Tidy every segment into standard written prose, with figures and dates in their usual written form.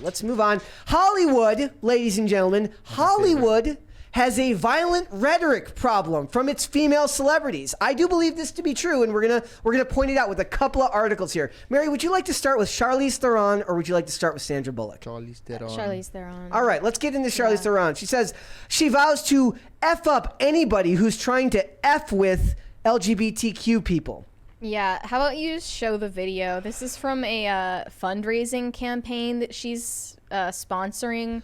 let's move on. Hollywood, ladies and gentlemen, Hollywood has a violent rhetoric problem from its female celebrities. I do believe this to be true, and we're gonna point it out with a couple of articles here. Mary, would you like to start with Charlize Theron, or would you like to start with Sandra Bullock? Charlize Theron. Charlize Theron. All right, let's get into Charlize Theron. She says she vows to F up anybody who's trying to F with LGBTQ people. Yeah, how about you just show the video? This is from a fundraising campaign that she's sponsoring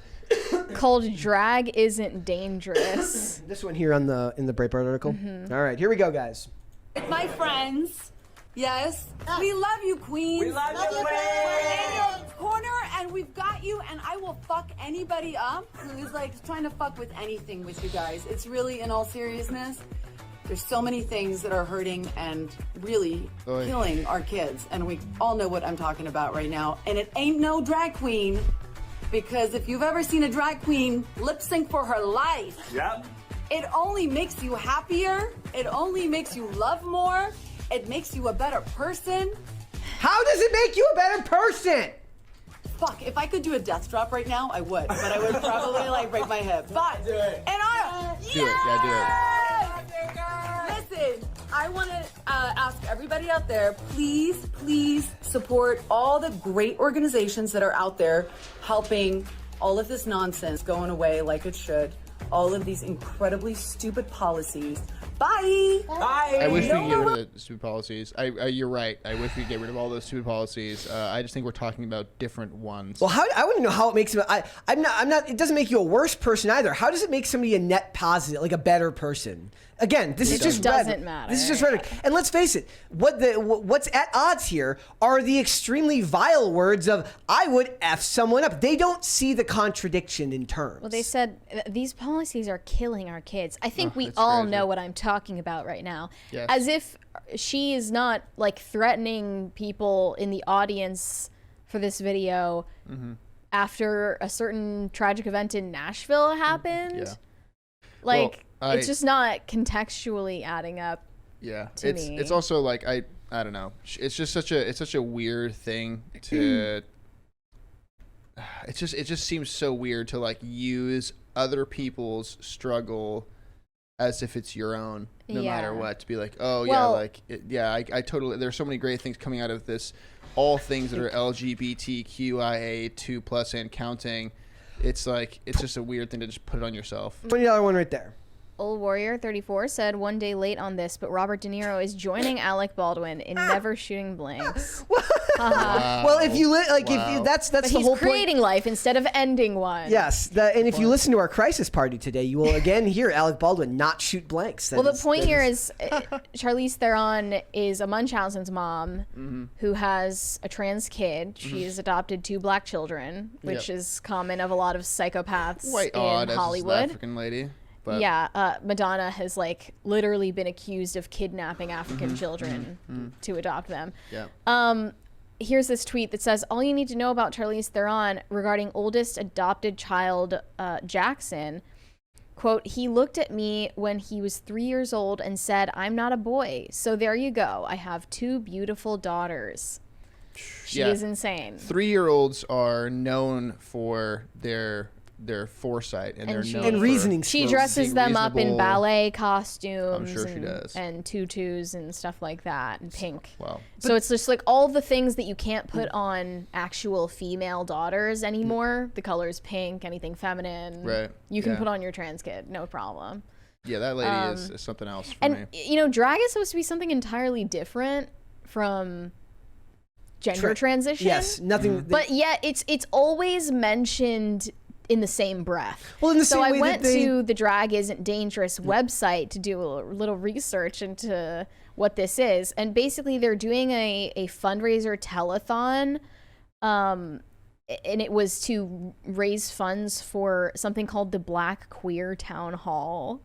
called Drag Isn't Dangerous. This one here in the Breitbart article. All right, here we go, guys. With my friends, yes, we love you, queens. We love you, We're in your corner, and we've got you, and I will fuck anybody up who's like trying to fuck with anything with you guys. It's really, in all seriousness, there's so many things that are hurting and really killing our kids, and we all know what I'm talking about right now. And it ain't no drag queen. Because if you've ever seen a drag queen lip sync for her life, it only makes you happier. It only makes you love more. It makes you a better person. How does it make you a better person? Fuck, if I could do a death drop right now, I would. But I would probably like break my hip. But, do it. And I, Do it. Yeah, do it. Listen, I want to ask everybody out there, please, please support all the great organizations that are out there helping all of this nonsense going away like it should. All of these incredibly stupid policies. Bye. Bye. I wish we could get rid of the stupid policies. You're right. I wish we could get rid of all those stupid policies. I just think we're talking about different ones. Well, I wouldn't know how it makes him. I'm not. It doesn't make you a worse person either. How does it make somebody a net positive, like a better person? Again, this is just doesn't matter. This is just rhetoric. And let's face it, what's at odds here are the extremely vile words of "I would F someone up." They don't see the contradiction in terms. Well, they said these policies are killing our kids. I think we that's all crazy. know what I'm talking about right now. Yes. As if she is not like threatening people in the audience for this video after a certain tragic event in Nashville happened. Yeah. Like, Well, it's just not contextually adding up. Yeah, to me. it's also like I don't know. It's just such a weird thing to. It just seems so weird to like use other people's struggle as if it's your own, no matter what. To be like, I totally. There's so many great things coming out of this. All things that are LGBTQIA2+ and counting. It's like it's just a weird thing to just put it on yourself. $20 one right there. Old Warrior 34 said, one day late on this, but Robert De Niro is joining Alec Baldwin in Never Shooting Blanks. Well, if you if you, that's But the he's whole creating point. life instead of ending one. Yes, and if you listen to our crisis party today, you will again hear Alec Baldwin not shoot blanks. Well, the point here is Charlize Theron is a Munchausen's mom who has a trans kid. She's adopted 2 black children, which is common of a lot of psychopaths Quite in odd as Hollywood. an African lady. But Yeah, Madonna has like literally been accused of kidnapping African children to adopt them. Yeah. Here's this tweet that says, all you need to know about Charlize Theron regarding oldest adopted child Jackson. Quote, he looked at me when he was 3 years old and said, I'm not a boy. So there you go. I have 2 beautiful daughters. She is insane. 3-year-olds are known for their foresight and their and reasoning. She dresses them up in reasonable. ballet costumes. I'm sure she does. And tutus and stuff like that, and pink. Wow. So it's just like all the things that you can't put on actual female daughters anymore. The colors pink, anything feminine. Right. You can Yeah. put on your trans kid, no problem. Yeah, that lady is something else for And me. you know, drag is supposed to be something entirely different from gender transition. Yes, nothing. But yet it's always mentioned in the same breath. Well, in the So same I way went that they- to the Drag Isn't Dangerous website to do a little research into what this is, and basically they're doing a fundraiser telethon, and it was to raise funds for something called the Black Queer Town Hall.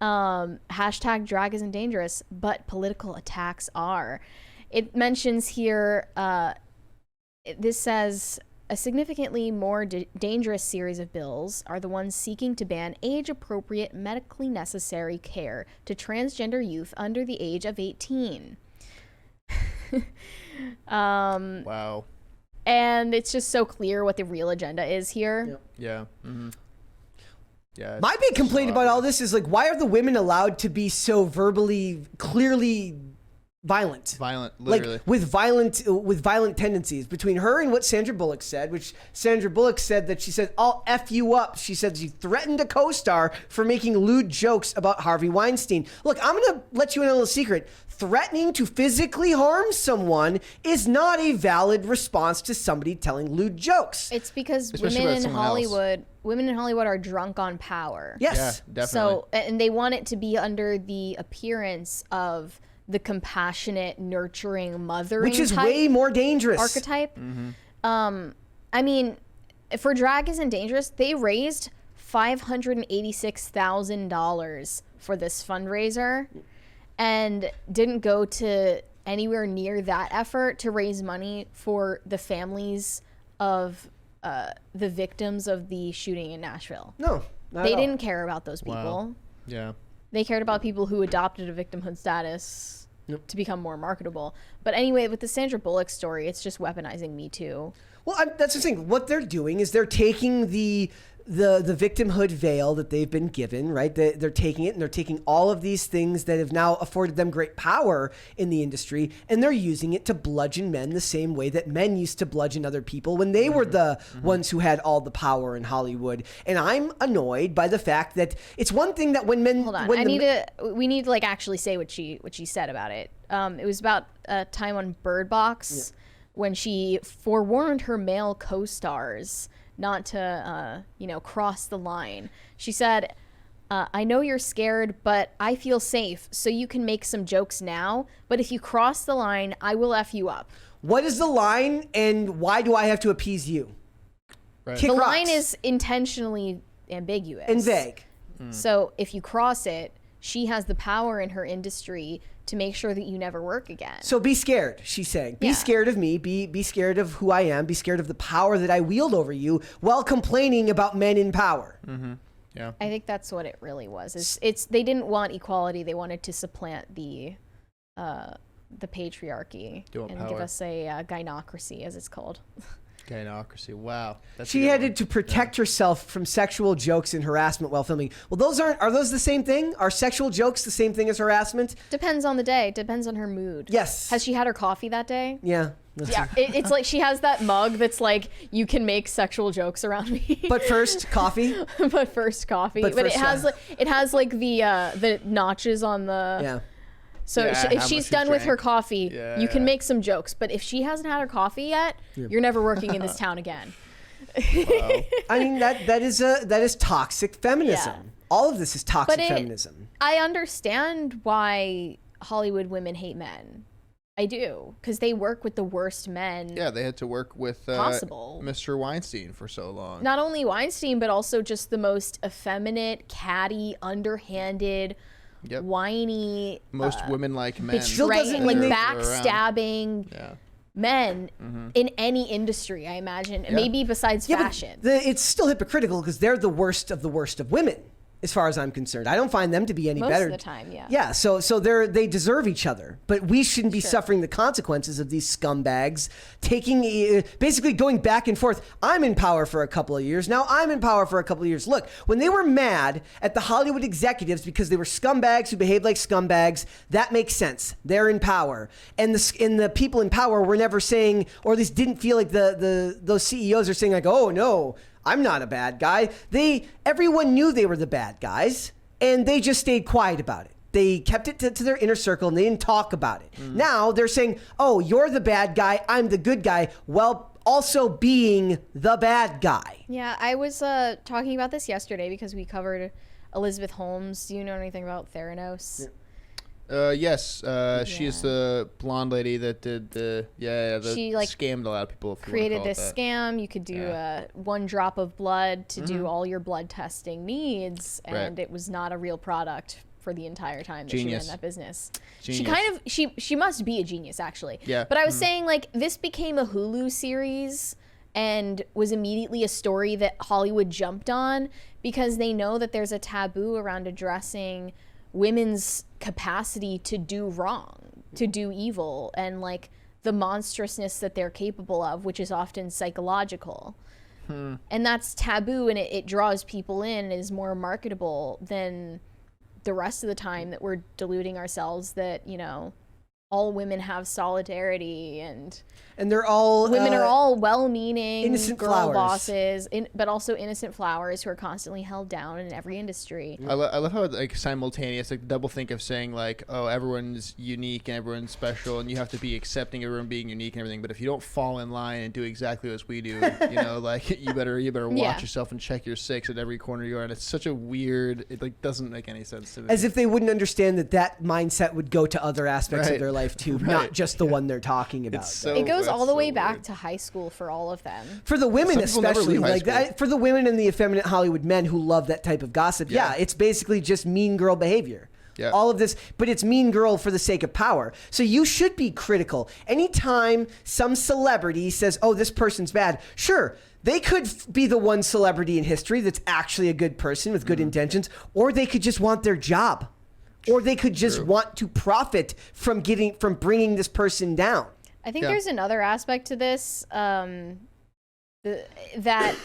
Hashtag Drag Isn't Dangerous, but political attacks are. It mentions here, this says, a significantly more dangerous series of bills are the ones seeking to ban age-appropriate, medically necessary care to transgender youth under the age of 18. Wow. And it's just so clear what the real agenda is here. Yep. Yeah. Mm-hmm. Yeah. My big complaint so about all obvious. this is like, why are the women allowed to be so verbally, clearly violent? Violent, literally. Like with violent tendencies between her and what Sandra Bullock said, which Sandra Bullock said that she said, "I'll F you up." She said she threatened a co-star for making lewd jokes about Harvey Weinstein. Look, I'm going to let you in a little secret. Threatening to physically harm someone is not a valid response to somebody telling lewd jokes. It's because Especially women about in someone else. Hollywood are drunk on power. Yes. Yeah, definitely. So, and they want it to be under the appearance of the compassionate, nurturing, mothering Which is type way more dangerous. archetype. I mean, for Drag Isn't Dangerous, they raised $586,000 for this fundraiser and didn't go to anywhere near that effort to raise money for the families of the victims of the shooting in Nashville. No, not They at all. didn't care about those people. Wow. Yeah. They cared about people who adopted a victimhood status to become more marketable. But anyway, with the Sandra Bullock story, it's just weaponizing Me Too. Well, that's the thing. What they're doing is they're taking the victimhood veil that they've been given, right? They're taking it and they're taking all of these things that have now afforded them great power in the industry, and they're using it to bludgeon men the same way that men used to bludgeon other people when they were the ones who had all the power in Hollywood. And I'm annoyed by the fact that it's one thing that when men... Hold on, when we need to like actually say what she said about it. It was about a time on Bird Box when she forewarned her male co-stars not to, cross the line. She said, I know you're scared, but I feel safe, so you can make some jokes now. But if you cross the line, I will F you up. What is the line, and why do I have to appease you? Right. Kick The rocks. line is intentionally ambiguous. And vague. So if you cross it, she has the power in her industry to make sure that you never work again. So be scared, she's saying. Be Yeah. scared of me. Be scared of who I am. Be scared of the power that I wield over you while complaining about men in power. Mm-hmm. Yeah. I think that's what it really was. It's they didn't want equality. They wanted to supplant the patriarchy They want and power. give us a gynocracy, as it's called. Gynocracy. Wow. That's She a good had one. to protect herself from sexual jokes and harassment while filming. Well, are those the same thing? Are sexual jokes the same thing as harassment? Depends on the day. Depends on her mood. Yes. Has she had her coffee that day? Yeah. Yeah. It's like she has that mug that's like, you can make sexual jokes around me. But first, coffee. but first coffee. But But first, it has like the notches on the. Yeah. So Yeah, if how she's much you done with her drank. coffee, Yeah, you can yeah. make some jokes. But if she hasn't had her coffee yet, you're never working in this town again. Wow. I mean that is toxic feminism. Yeah. All of this is toxic But feminism. I understand why Hollywood women hate men. I do, because they work with the worst men. Yeah, they had to work with Possible. Mr. Weinstein for so long. Not only Weinstein, but also just the most effeminate, catty, underhanded, Yep. whiny, Most women like men. still doesn't betraying, like mean they- backstabbing Yeah. men in any industry, I imagine. Maybe besides Yeah, fashion. but it's still hypocritical because they're the worst of women, as far as I'm concerned. I don't find them to be any Most better. of the time, yeah. Yeah, so they deserve each other, but we shouldn't be suffering the consequences of these scumbags taking basically going back and forth. I'm in power for a couple of years. Now I'm in power for a couple of years. Look, when they were mad at the Hollywood executives because they were scumbags who behaved like scumbags, that makes sense. They're in power, and the people in power were never saying, or at least didn't feel like those CEOs are saying like, oh no, I'm not a bad guy. Everyone knew they were the bad guys, and they just stayed quiet about it. They kept it to their inner circle, and they didn't talk about it. Now they're saying, oh, you're the bad guy, I'm the good guy, while also being the bad guy. Yeah, I was talking about this yesterday because we covered Elizabeth Holmes. Do you know anything about Theranos? Yes, she is the blonde lady that did She, like, scammed a lot of people. If you wanna Created call it this that. scam. You could do 1 drop of blood to do all your blood testing needs, and Right. it was not a real product for the entire time that Genius. she ran that business. Genius. She kind of she must be a genius, actually. Yeah. But I was saying, like, this became a Hulu series and was immediately a story that Hollywood jumped on because they know that there's a taboo around addressing women's capacity to do wrong, to do evil, and like the monstrousness that they're capable of, which is often psychological. And that's taboo, and it draws people in and is more marketable than the rest of the time that we're deluding ourselves that, you know, all women have solidarity and they're all women are all well-meaning innocent girl flowers. bosses, but also innocent flowers who are constantly held down in every industry. I love how like simultaneous, like double think of saying like, oh, everyone's unique and everyone's special, and you have to be accepting everyone being unique and everything. But if you don't fall in line and do exactly as we do, you know, like you better watch Yeah. yourself and check your six at every corner you are. And it's such a weird. It like doesn't make any sense to me. As if they wouldn't understand that mindset would go to other aspects of Right. their life too, Right. not just the one they're talking about. It's so, It goes all the that's way so back weird. to high school for all of them. For the women, Some people never especially, leave high like school. that, for the women and the effeminate Hollywood men who love that type of gossip, yeah, it's basically just mean girl behavior. Yeah. All of this, but it's mean girl for the sake of power. So you should be critical. Anytime some celebrity says, oh, this person's bad, sure, they could be the one celebrity in history that's actually a good person with good intentions, or they could just want their job. Or they could just want to profit from bringing this person down. I think Yeah. there's another aspect to this, that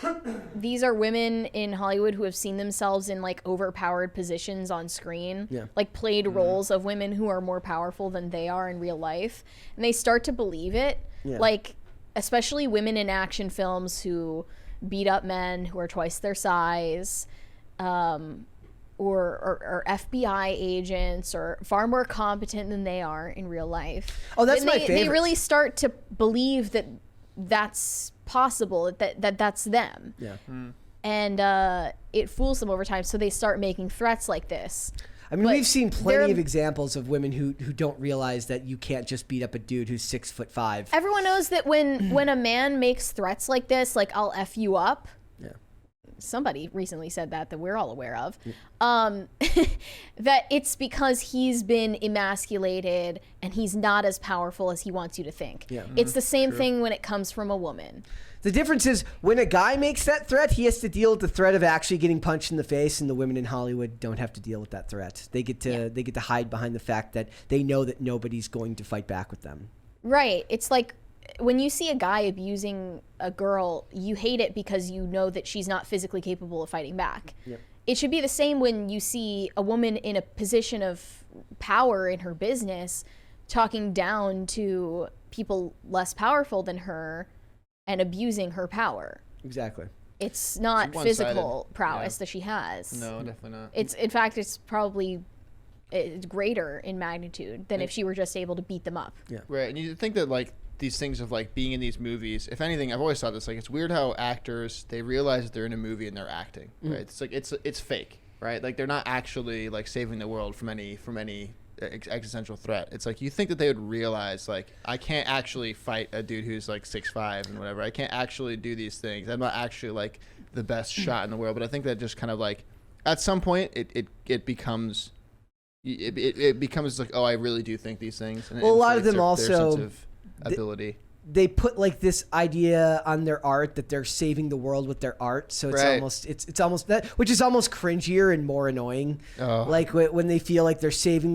these are women in Hollywood who have seen themselves in like overpowered positions on screen, like played roles of women who are more powerful than they are in real life, and they start to believe it. Like, especially women in action films who beat up men who are twice their size, or FBI agents, or far more competent than they are in real life. Oh, that's Then my They favorite. really start to believe that that's possible, that that's them. Yeah. And it fools them over time, so they start making threats like this. I mean, But we've seen plenty they're- of examples of women who don't realize that you can't just beat up a dude who's 6'5". Everyone knows that when a man makes threats like this, like I'll F you up. Yeah. Somebody recently said that we're all aware of, that it's because he's been emasculated and he's not as powerful as he wants you to think. Yeah. It's the same thing when it comes from a woman. The difference is when a guy makes that threat, he has to deal with the threat of actually getting punched in the face, and the women in Hollywood don't have to deal with that threat. They get to hide behind the fact that they know that nobody's going to fight back with them. Right. It's like when you see a guy abusing a girl, you hate it because you know that she's not physically capable of fighting back. Yep. It should be the same when you see a woman in a position of power in her business talking down to people less powerful than her and abusing her power. Exactly. It's not It's one-sided. physical prowess that she has. No, definitely not. It's, in fact, it's probably greater in magnitude than if she were just able to beat them up. Right, and you think that like these things of like being in these movies, if anything, I've always thought this, like it's weird how actors, they realize that they're in a movie and they're acting, right? It's like it's fake, right? Like they're not actually like saving the world from any existential threat. It's like you think that they would realize like I can't actually fight a dude who's like 6'5" and whatever. I can't actually do these things. I'm not actually like the best shot in the world. But I think that just kind of like at some point it becomes. It becomes like, oh, I really do think these things. And Well, a lot of inflates them their also- sense of ability. They put like this idea on their art that they're saving the world with their art, so it's Right. almost that, which is almost cringier and more annoying. Oh. Like when they feel like they're saving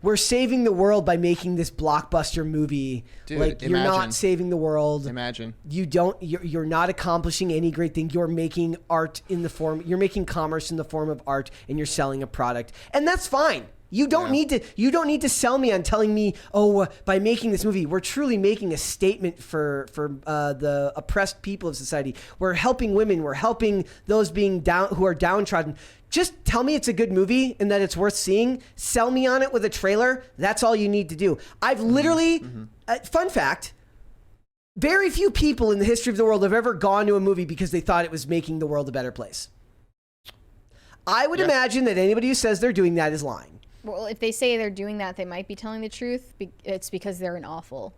we're saving the world by making this blockbuster movie. Dude, like you're imagine. not saving the world. Imagine. You're not accomplishing any great thing. You're making art in the form. You're making commerce in the form of art, and you're selling a product, and that's fine. You don't need to sell me on telling me, by making this movie, we're truly making a statement for the oppressed people of society. We're helping women. We're helping those who are downtrodden. Just tell me it's a good movie and that it's worth seeing. Sell me on it with a trailer. That's all you need to do. I've literally, fun fact, very few people in the history of the world have ever gone to a movie because they thought it was making the world a better place. I would imagine that anybody who says they're doing that is lying. Well, if they say they're doing that, they might be telling the truth. It's because they're an awful.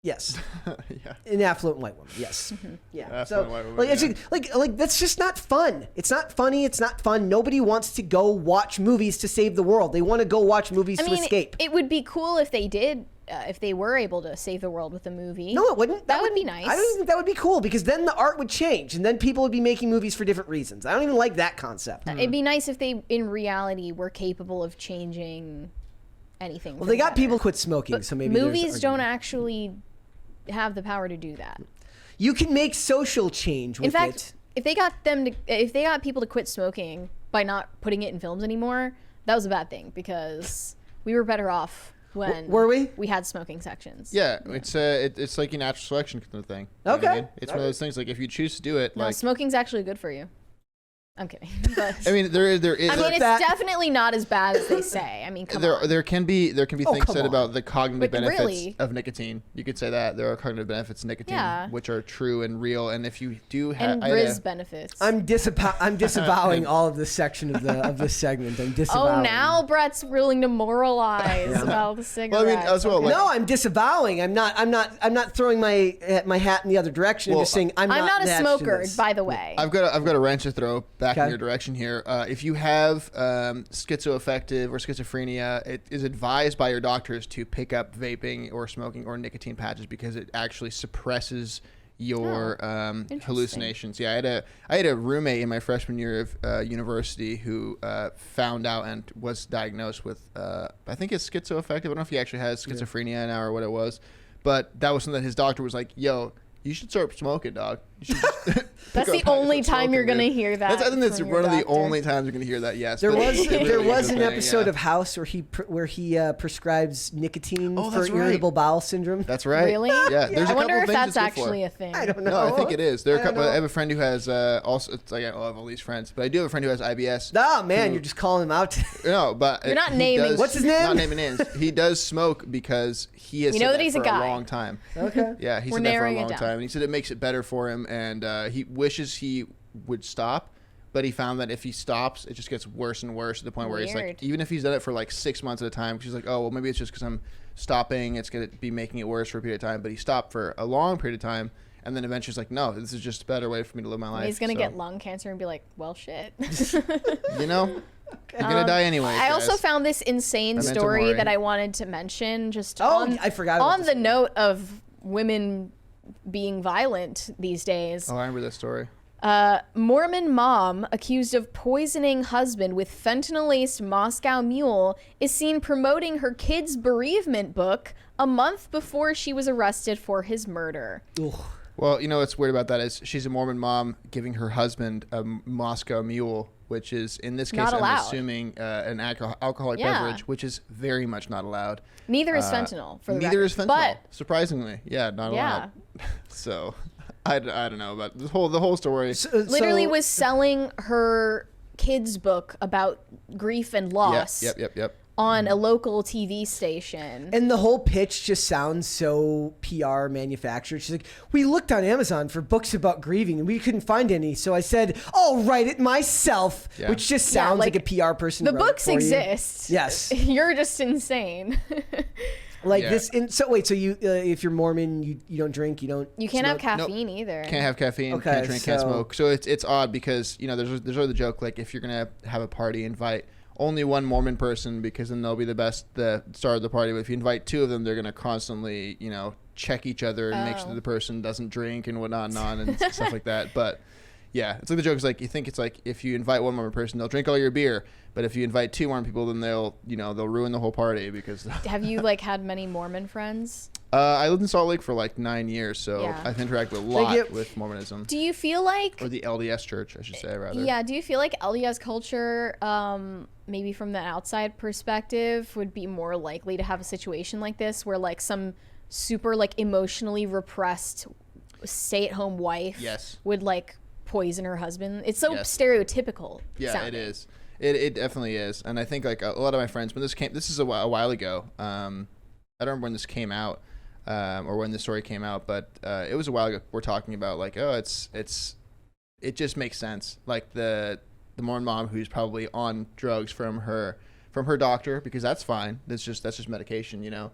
Yes. Yeah. An affluent white woman. Yes. Yeah. Affluent So white woman, like, it's yeah. like that's just not fun. It's not funny. It's not fun. Nobody wants to go watch movies to save the world. They want to go watch movies to escape. It would be cool if they did, if they were able to save the world with a movie. No, it wouldn't. That would be nice. I don't even think that would be cool because then the art would change and then people would be making movies for different reasons. I don't even like that concept. It'd be nice if they, in reality, were capable of changing anything. Well, they got people quit smoking, so maybe there's movies don't argument. actually have the power to do that. You can make social change with In fact, it. if they got people to quit smoking by not putting it in films anymore, that was a bad thing because we were better off when Were we? we had smoking sections. Yeah, it's like a natural selection kind of thing. You know what I Okay. mean? It's one of those things like if you choose to do it, No, like smoking's actually good for you. I'm kidding. But I mean, there is. I mean, it's that- definitely not as bad as they say. I mean, come on. there can be things come said on. about the cognitive But benefits really- of nicotine. You could say that there are cognitive benefits of nicotine, Yeah. which are true and real. And if you do have, And Riz benefits. I'm disavowing all of this section of this segment. I'm disavowing. Oh, now Brett's willing to moralize about the cigarettes. Well, I mean, as well, Okay. like- No, I'm disavowing. I'm not throwing my hat in the other direction. I'm Well, just saying I'm not a attached to smoker, this. by the way. I've got a wrench to throw back in Okay. your direction here. If you have schizoaffective or schizophrenia, it is advised by your doctors to pick up vaping or smoking or nicotine patches because it actually suppresses your hallucinations. Yeah, I had a roommate in my freshman year of university who found out and was diagnosed with I think it's schizoaffective. I don't know if he actually has schizophrenia now or what it was, but that was something that his doctor was like, "Yo, you should start smoking, dog. You should just pick That's up the patches only and time smoking, you're gonna dude." hear that. I think that's from one your of the doctor. only times you're gonna hear that. Yes, There but was it really there is was a an thing, episode yeah. of House where he prescribes nicotine Oh, for that's right. irritable bowel syndrome. That's right. Really? Yeah. There's a I wonder couple if things that's it's good actually for. a thing. I don't know. No, I think it is. There are a I don't couple. I know. have a friend who has also. It's like I have all these friends, but I do have a friend who has IBS. Oh man, who- you're just calling him out. No, but You're not he naming- does- What's his name? Not naming names. He does smoke because he has You said know that he's a for guy. a long time. Okay. Yeah, he We're said that for a narrowing it long down. time, and he said it makes it better for him, and he wishes he would stop, but he found that if he stops, it just gets worse and worse to the point where he's like, Weird. even if he's done it for like 6 months at a time, he's like, oh well, maybe it's just because I'm stopping, it's gonna be making it worse for a period of time. But he stopped for a long period of time, and then eventually he's like, no, this is just a better way for me to live my life. He's gonna So, get lung cancer and be like, well, shit. you know, you're gonna die anyway. I also guys. found this insane Memento story mori. that I wanted to mention. Just Oh, on, I forgot about on this the one. note of women being violent these days. Oh, I remember this story. Mormon mom accused of poisoning husband with fentanyl-laced Moscow Mule is seen promoting her kid's bereavement book a month before she was arrested for his murder. Ugh. Well, you know what's weird about that is she's a Mormon mom giving her husband a Moscow Mule, which is, in this case, Not I'm allowed. assuming an alcoholic Yeah. beverage, which is very much not allowed. Neither is fentanyl, for the Neither record. is fentanyl, But surprisingly. Yeah, not Yeah. allowed. So, I don't know about the whole story. literally was selling her kid's book about grief and loss Yep. on a local TV station. And the whole pitch just sounds so PR manufactured. She's like, we looked on Amazon for books about grieving and we couldn't find any. So I said, I'll write it myself, Yeah. which just sounds like, a PR person. The wrote it books for you. exist. Yes. You're just insane. Like Yeah. this. So wait, so you, if you're Mormon, you don't drink, you don't. You can't have smoke? caffeine either. Can't have caffeine, Okay, can't drink, can't so- smoke. So it's odd because, you know, there's always the joke, like, if you're going to have a party, invite only one Mormon person because then they'll be the star of the party. But if you invite two of them, they're going to constantly, you know, check each other and make sure that the person doesn't drink and whatnot and stuff like that. But yeah, it's like the joke is like, you think it's like if you invite one Mormon person, they'll drink all your beer. But if you invite two Mormon people, then they'll ruin the whole party because Have you had many Mormon friends? I lived in Salt Lake for like 9 years, so Yeah. I've interacted a lot get- with Mormonism. Do you feel like Or the LDS church, I should say, rather. Yeah, do you feel like LDS culture, maybe from the outside perspective, would be more likely to have a situation like this where like some super like emotionally repressed stay-at-home wife Yes. would like poison her husband? It's so Yes. stereotypical. Yeah, sounding. it is. It definitely is. And I think like a lot of my friends, when this is a while ago. I don't remember when this came out or when the story came out, but it was a while ago. We're talking about like, oh, it just makes sense. Like the Mormon mom who's probably on drugs from her doctor, because that's fine. That's just medication, you know.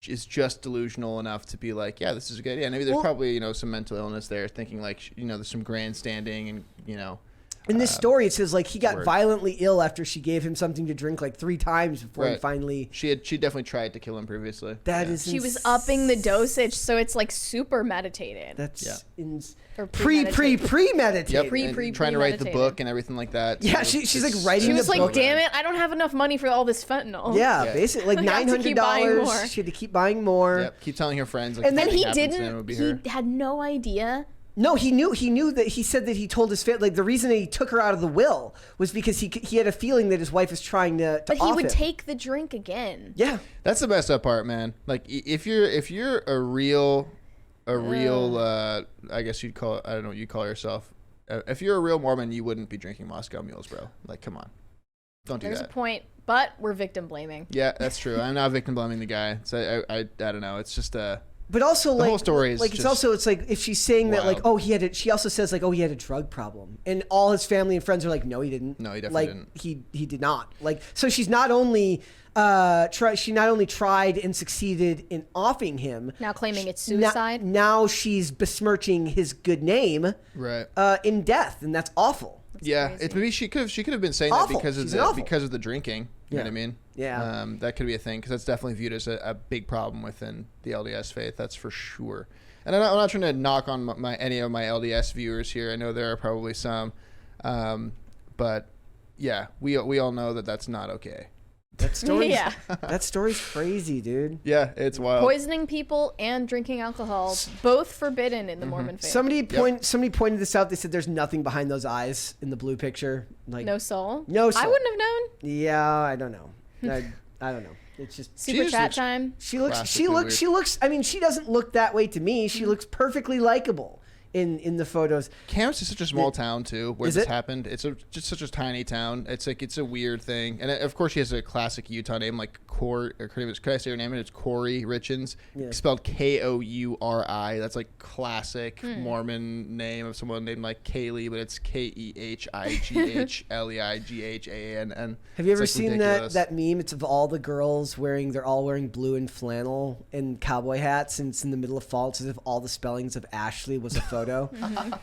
Is just delusional enough to be like, yeah, this is a good idea. Maybe there's probably, you know, some mental illness there, thinking like, you know, there's some grandstanding and, you know, In this story, it says like he got word. violently ill after she gave him something to drink like 3 times before he Right. finally. She definitely tried to kill him previously. That is. She was upping the dosage, so it's like super meditated. That's Or premeditated. Yep. Pre- and pre- trying to write the premeditated. book and everything like that. Yeah, So she's like it's- writing She the was like, book. damn it, I don't have enough money for all this fentanyl. Yeah, Yeah. basically like I have to keep buying $900. more. She had to keep buying more. Yep. Keep telling her friends. Like, And if then And anything he happens to him, it would be her. he had no idea. No, he knew that he said that he told his family, like the reason that he took her out of the will was because he had a feeling that his wife was trying to But he off would him. take the drink again. Yeah. That's the messed up part, man. Like if you're a real, I guess you'd call it, I don't know what you call yourself. If you're a real Mormon, you wouldn't be drinking Moscow Mules, bro. Like, come on, don't do There's that. a point, but we're victim blaming. Yeah, that's true. I'm not victim blaming the guy. So I don't know. It's just But also, like, whole story is like it's just also it's like if she's saying that, like, wild. she also says like, oh, he had a drug problem, and all his family and friends are like, no, he didn't. No, he definitely like, didn't. He did not. Like, so she's not only she not only tried and succeeded in offing him. Now claiming it's Now, suicide. now she's besmirching his good name, right. in death, and that's awful. Yeah, crazy. it maybe she could have been saying Awful. that because She's awful. of the drinking. You know Yeah. what I mean? Yeah. That could be a thing because that's definitely viewed as a big problem within the LDS faith. That's for sure. And I'm not trying to knock on any of my LDS viewers here. I know there are probably some, but yeah, we all know that that's not okay. That story's Yeah. that story's crazy, dude. Yeah, it's wild. Poisoning people and drinking alcohol, both forbidden in the Mormon faith. Somebody pointed this out. They said there's nothing behind those eyes in the blue picture. Like No soul? No soul. I wouldn't have known. Yeah, I don't know. I don't know. It's just Super just chat looks- time. she looks Classically weird. I mean, she doesn't look that way to me. She looks perfectly likable in the photos. Kansas is such a small town too, where Is this it? happened. It's just such a tiny town. It's like it's a weird thing, and of course she has a classic Utah name like Cory. Could I say her name? It's Cory Richins, Yeah. spelled Kouri. That's like classic Mormon name of someone named like Kaylee, but it's KEHIGHLEIGHANN. Have you ever seen that meme? It's of all the girls they're all wearing blue and flannel and cowboy hats, and it's in the middle of fall. It's as if all the spellings of Ashley was a photo. I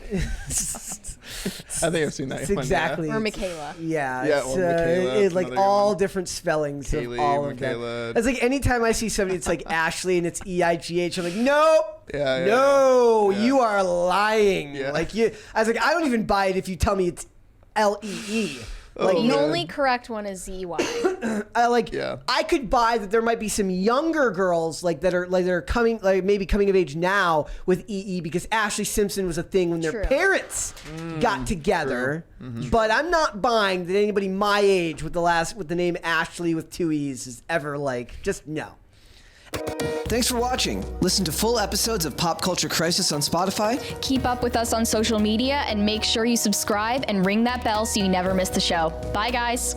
think I've seen that It's one, exactly. Or Michaela. Yeah, Yeah, it's, or Michaela, it's like another good all one. different spellings Kaylee, of all of Michaela. them. It's like anytime I see somebody, it's like Ashley and it's EIGH. I'm like, nope, Yeah, no, yeah. you are lying. Yeah. Like I was like, I don't even buy it if you tell me it's LEE. Like Oh, The man. only correct one is ZY. Yeah. I could buy that there might be some younger girls that are coming maybe coming of age now with EE because Ashley Simpson was a thing when their True. parents got together. But I'm not buying that anybody my age with the name Ashley with 2 E's is ever just no. Thanks for watching. Listen to full episodes of Pop Culture Crisis on Spotify. Keep up with us on social media and make sure you subscribe and ring that bell so you never miss the show. Bye, guys.